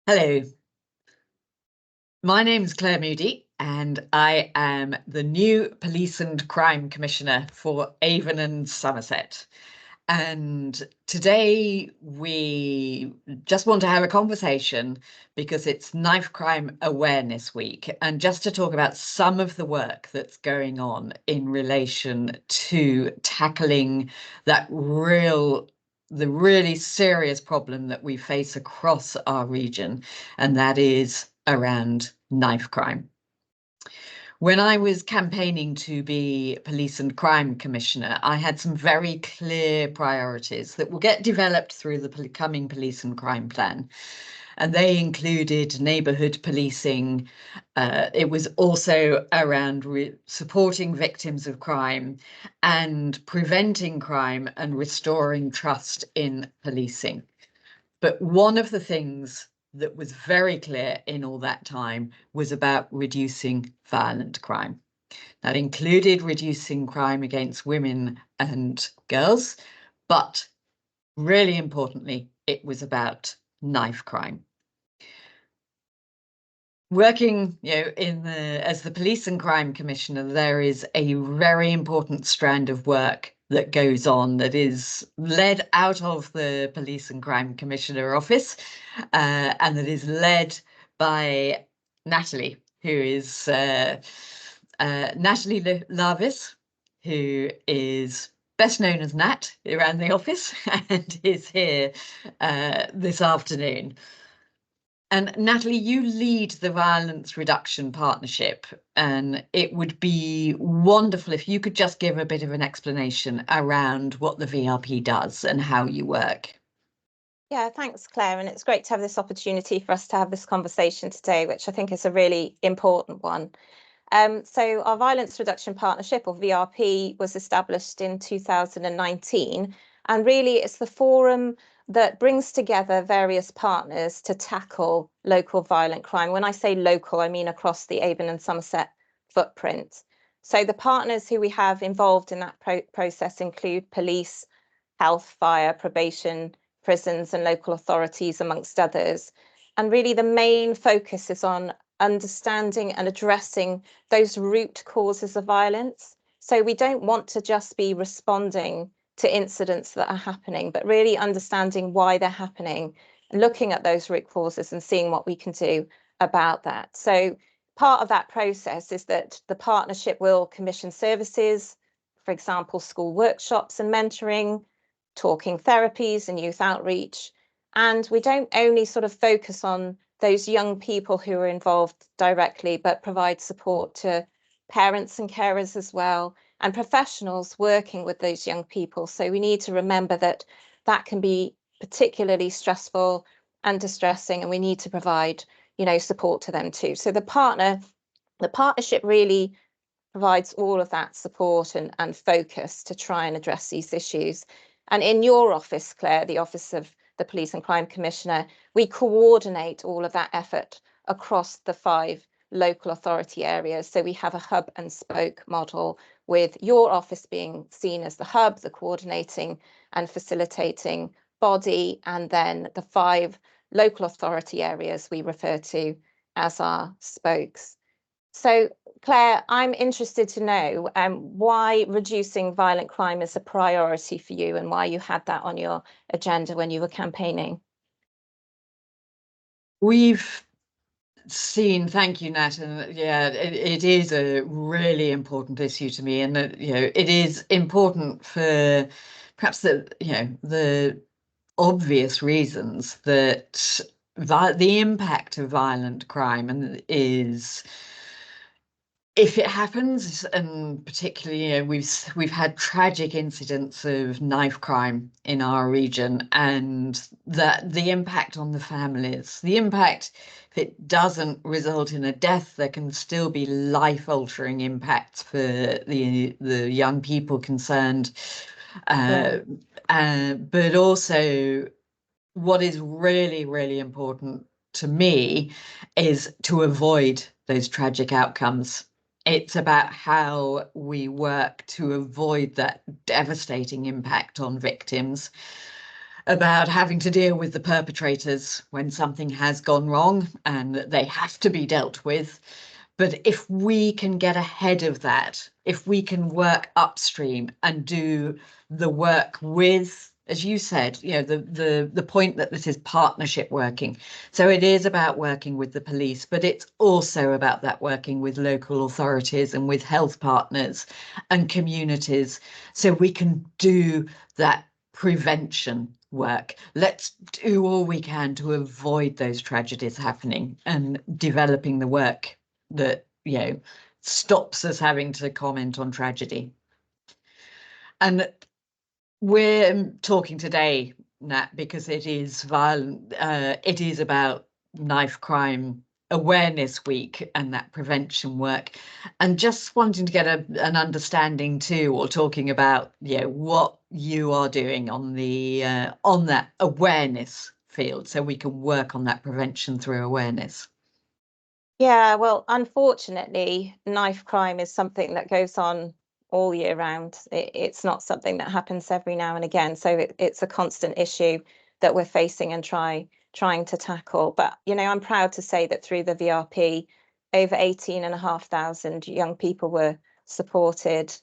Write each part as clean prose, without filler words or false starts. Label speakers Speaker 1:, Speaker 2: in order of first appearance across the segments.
Speaker 1: Hello, my name's Clare Moody and I am the new Police and Crime Commissioner for Avon and Somerset. And today we just want to have a conversation because it's Knife Crime Awareness Week, and just to talk about some of the work that's going on in relation to tackling the really serious problem that we face across our region, and that is around knife crime. When I was campaigning to be Police and Crime Commissioner, I had some very clear priorities that will get developed through the coming Police and Crime Plan. And they included neighbourhood policing. It was also around supporting victims of crime and preventing crime and restoring trust in policing. But one of the things that was very clear in all that time was about reducing violent crime. That included reducing crime against women and girls, but really importantly, it was about knife crime. Working, as the Police and Crime Commissioner, there is a very important strand of work that goes on that is led out of the Police and Crime Commissioner office, and that is led by Natalie, who is Natalie Lavis, who is best known as Nat around the office and is here this afternoon. And Natalie, you lead the Violence Reduction Partnership, and it would be wonderful if you could just give a bit of an explanation around what the VRP does and how you work.
Speaker 2: Yeah, thanks, Claire. And it's great to have this opportunity for us to have this conversation today, which I think is a really important one. So our Violence Reduction Partnership, or VRP, was established in 2019. And really, it's the forum that brings together various partners to tackle local violent crime. When I say local, I mean across the Avon and Somerset footprint. So the partners who we have involved in that process include police, health, fire, probation, prisons, and local authorities, amongst others. And really, the main focus is on understanding and addressing those root causes of violence. So we don't want to just be responding to incidents that are happening, but really understanding why they're happening, looking at those root causes and seeing what we can do about that. So part of that process is that the partnership will commission services, for example, school workshops and mentoring, talking therapies and youth outreach. And we don't only sort of focus on those young people who are involved directly, but provide support to parents and carers as well, and professionals working with those young people. So we need to remember that that can be particularly stressful and distressing, and we need to provide, support to them too. So the partnership really provides all of that support and focus to try and address these issues. And in your office, Claire, the Office of the Police and Crime Commissioner, we coordinate all of that effort across the 5 local authority areas. So we have a hub and spoke model, with your office being seen as the hub, the coordinating and facilitating body, and then the 5 local authority areas we refer to as our spokes. So, Claire, I'm interested to know why reducing violent crime is a priority for you and why you had that on your agenda when you were campaigning.
Speaker 1: We've seen, thank you, Nat, and yeah, it is a really important issue to me, and it is important for perhaps the obvious reasons that the impact of violent crime is, if it happens, and particularly, we've had tragic incidents of knife crime in our region, and that the impact on the families, the impact, if it doesn't result in a death, there can still be life-altering impacts for the young people concerned. But also, what is really, really important to me is to avoid those tragic outcomes. It's about how we work to avoid that devastating impact on victims. about having to deal with the perpetrators when something has gone wrong and they have to be dealt with. But if we can get ahead of that, if we can work upstream and do the work with, as you said, the point that this is partnership working. So it is about working with the police, but it's also about that working with local authorities and with health partners and communities, so we can do that prevention work. Let's do all we can to avoid those tragedies happening and developing the work that stops us having to comment on tragedy. And we're talking today, Nat, because it is violent. It is about Knife Crime Awareness Week and that prevention work, and just wanting to get an understanding too, or talking about what you are doing on the on that awareness field, so we can work on that prevention through awareness.
Speaker 2: Yeah, well, unfortunately, knife crime is something that goes on all year round. It's not something that happens every now and again. So it's a constant issue that we're facing and trying to tackle. But, I'm proud to say that through the VRP, over 18,500 young people were supported,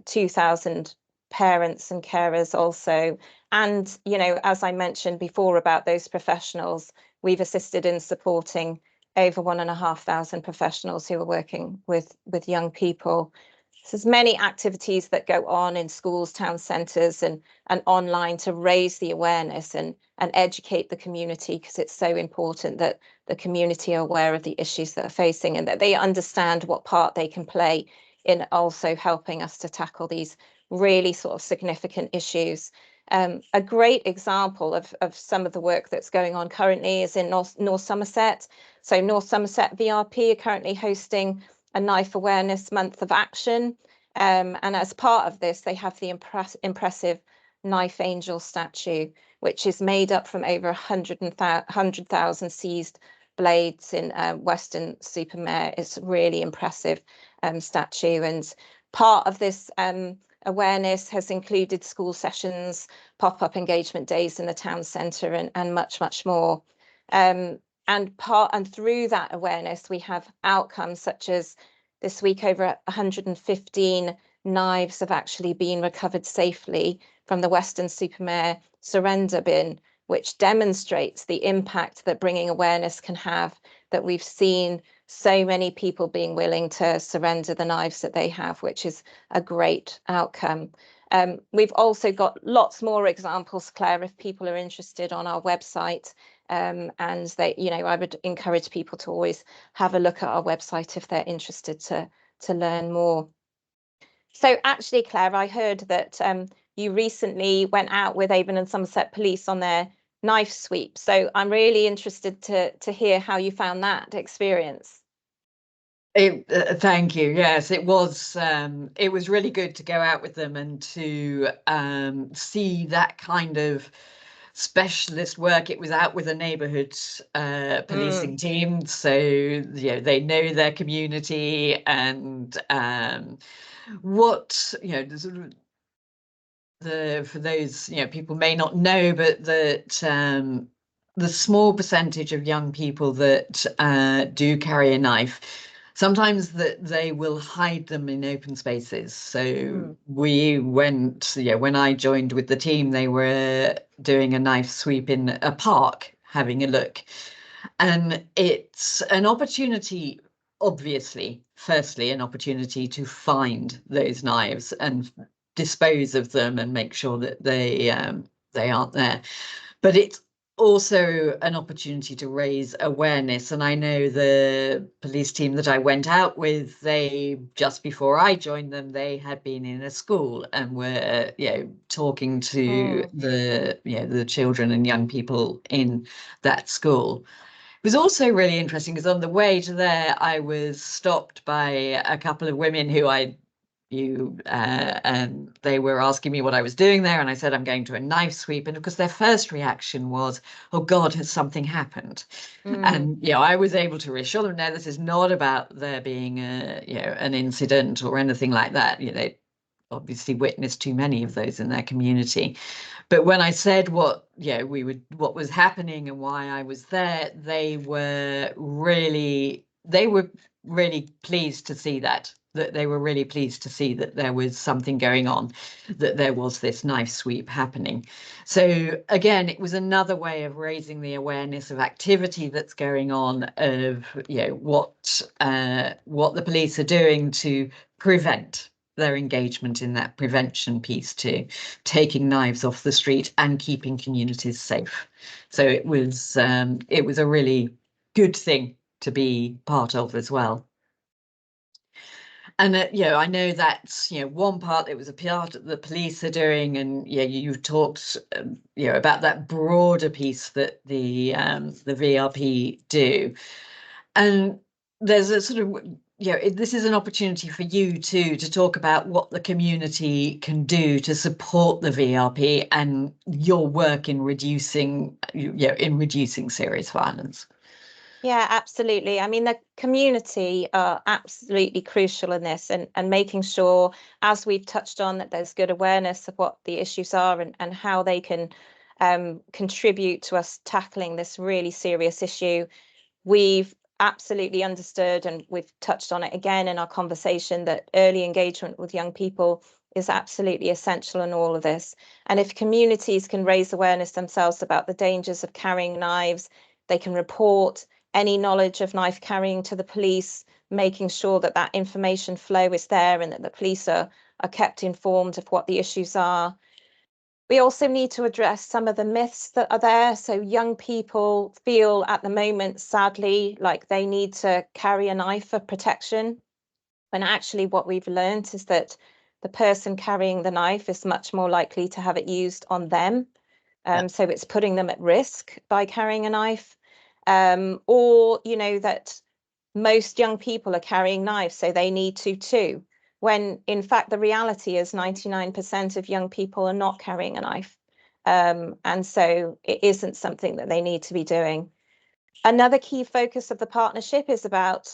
Speaker 2: 2,000 parents and carers also. And, as I mentioned before about those professionals, we've assisted in supporting over 1,500 professionals who are working with young people. So there's many activities that go on in schools, town centres and online to raise the awareness and educate the community, because it's so important that the community are aware of the issues that they're facing and that they understand what part they can play in also helping us to tackle these really sort of significant issues. A great example of some of the work that's going on currently is in North Somerset. So North Somerset VRP are currently hosting a Knife Awareness Month of Action. And as part of this, they have the impressive Knife Angel statue, which is made up from over 100,000 seized blades in Weston-super-Mare. It's a really impressive statue. And part of this awareness has included school sessions, pop-up engagement days in the town centre and much, much more. And through that awareness, we have outcomes such as this week, over 115 knives have actually been recovered safely from the Weston-super-Mare surrender bin, which demonstrates the impact that bringing awareness can have, that we've seen so many people being willing to surrender the knives that they have, which is a great outcome. We've also got lots more examples, Claire, if people are interested, on our website. And they, I would encourage people to always have a look at our website if they're interested to learn more. So actually, Claire, I heard that you recently went out with Avon and Somerset Police on their knife sweep. So I'm really interested to hear how you found that experience.
Speaker 1: Thank you. Yes, it was really good to go out with them and to see that kind of specialist work. It was out with a neighbourhood policing team, so they know their community and what for those people may not know, but that the small percentage of young people that do carry a knife, sometimes that they will hide them in open spaces. So we went, when I joined with the team, they were doing a knife sweep in a park, having a look. And it's an opportunity, obviously, firstly, an opportunity to find those knives and dispose of them and make sure that they aren't there. But it's also an opportunity to raise awareness. And I know the police team that I went out with, they, just before I joined them, they had been in a school and were talking to the children and young people in that school. It was also really interesting because on the way to there, I was stopped by a couple of women who I knew, and they were asking me what I was doing there. And I said, I'm going to a knife sweep. And of course, their first reaction was, oh God, has something happened? And I was able to reassure them, no, this is not about there being an incident or anything like that. obviously witnessed too many of those in their community. But when I said what was happening and why I was there, they were really pleased to see that they were really pleased to see that there was something going on, that there was this knife sweep happening. So again, it was another way of raising the awareness of activity that's going on, of what the police are doing to prevent their engagement in that prevention piece too, taking knives off the street and keeping communities safe. So it was a really good thing to be part of as well. And I know that's one part. It was a part that the police are doing, and you've talked about that broader piece that the VRP do, and there's a sort of this is an opportunity for you too to talk about what the community can do to support the VRP and your work in reducing serious violence.
Speaker 2: Yeah, absolutely. I mean, the community are absolutely crucial in this, and making sure, as we've touched on, that there's good awareness of what the issues are and how they can contribute to us tackling this really serious issue. We've absolutely understood, and we've touched on it again in our conversation, that early engagement with young people is absolutely essential in all of this. And if communities can raise awareness themselves about the dangers of carrying knives, they can report any knowledge of knife carrying to the police, making sure that that information flow is there and that the police are kept informed of what the issues are. We also need to address some of the myths that are there. So young people feel at the moment, sadly, like they need to carry a knife for protection, when actually what we've learned is that the person carrying the knife is much more likely to have it used on them. So it's putting them at risk by carrying a knife. Or that most young people are carrying knives, so they need to too, when in fact the reality is 99% of young people are not carrying a knife. And so it isn't something that they need to be doing. Another key focus of the partnership is about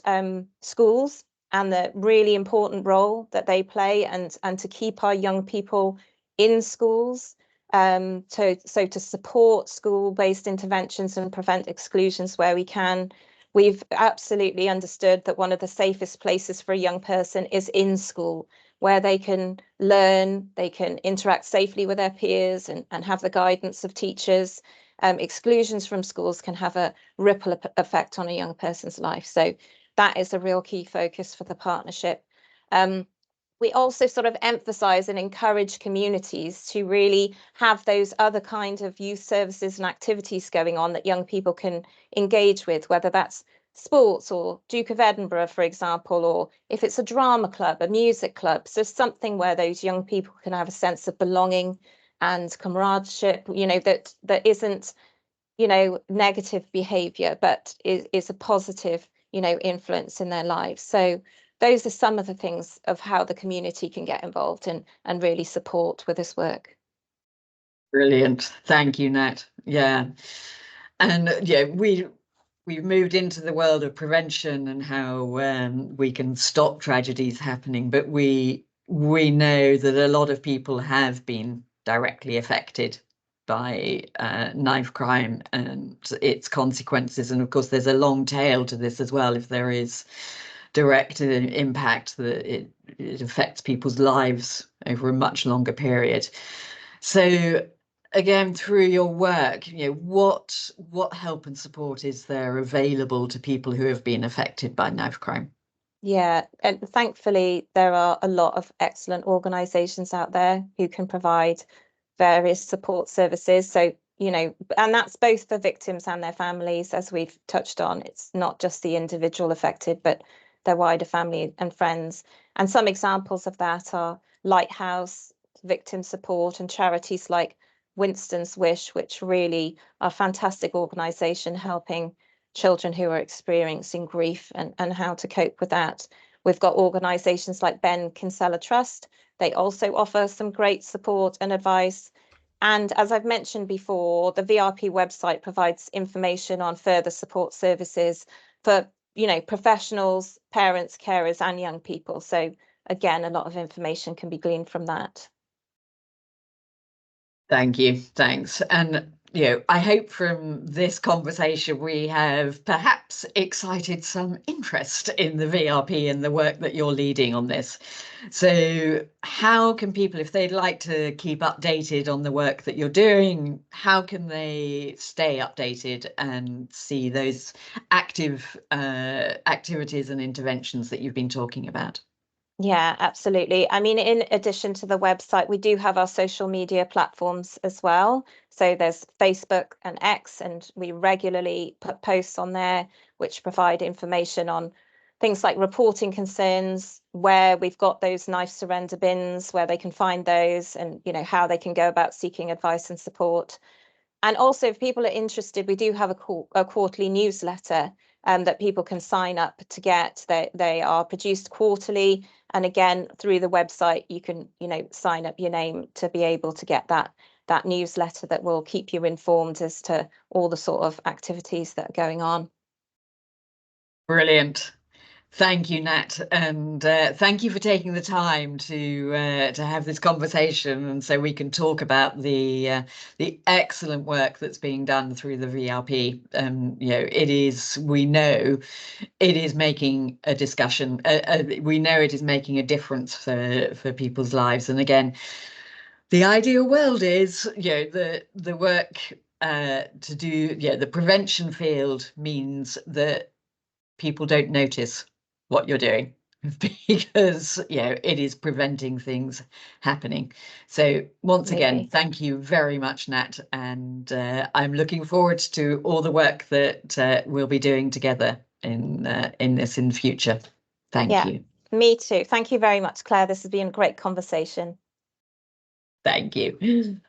Speaker 2: schools and the really important role that they play, and to keep our young people in schools, to support school-based interventions and prevent exclusions where we can. We've absolutely understood that one of the safest places for a young person is in school, where they can learn, they can interact safely with their peers and have the guidance of teachers. Exclusions from schools can have a ripple effect on a young person's life. So that is a real key focus for the partnership. We also sort of emphasize and encourage communities to really have those other kinds of youth services and activities going on that young people can engage with, whether that's sports or Duke of Edinburgh, for example, or if it's a drama club, a music club. So something where those young people can have a sense of belonging and comradeship, that isn't, negative behavior, but is a positive, influence in their lives. So those are some of the things of how the community can get involved and really support with this work.
Speaker 1: Brilliant. Thank you, Nat. Yeah. And we've moved into the world of prevention and how we can stop tragedies happening, but we know that a lot of people have been directly affected by knife crime and its consequences. And of course, there's a long tail to this as well. If there is direct impact, that it affects people's lives over a much longer period. So again, through your work, what help and support is there available to people who have been affected by knife crime?
Speaker 2: Yeah, and thankfully there are a lot of excellent organisations out there who can provide various support services. So, and that's both for victims and their families, as we've touched on. It's not just the individual affected, but their wider family and friends. And some examples of that are Lighthouse, victim support, and charities like Winston's Wish, which really are a fantastic organisation helping children who are experiencing grief and how to cope with that. We've got organisations like Ben Kinsella Trust. They also offer some great support and advice. And as I've mentioned before, the VRP website provides information on further support services for, professionals, parents, carers, and young people. So again, a lot of information can be gleaned from that.
Speaker 1: Thank you. Thanks. And I hope from this conversation we have perhaps excited some interest in the VRP and the work that you're leading on this. So how can people, if they'd like to keep updated on the work that you're doing, how can they stay updated and see those active activities and interventions that you've been talking about?
Speaker 2: Yeah, absolutely. I mean, in addition to the website, we do have our social media platforms as well. So there's Facebook and X, and we regularly put posts on there which provide information on things like reporting concerns, where we've got those knife surrender bins, where they can find those, and how they can go about seeking advice and support. And also, if people are interested, we do have a quarterly newsletter that people can sign up to get. They are produced quarterly, and again through the website you can sign up your name to be able to get that newsletter that will keep you informed as to all the sort of activities that are going on.
Speaker 1: Brilliant. Thank you, Nat, and thank you for taking the time to have this conversation, and so we can talk about the excellent work that's being done through the VRP. We know it is making a discussion. We know it is making a difference for people's lives. And again, the ideal world is the work to do. The prevention field means that people don't notice what you're doing because it is preventing things happening. So once again, thank you very much, Nat, and I'm looking forward to all the work that we'll be doing together in this in the future. Thank you.
Speaker 2: Me too. Thank you very much, Claire. This has been a great conversation.
Speaker 1: Thank you.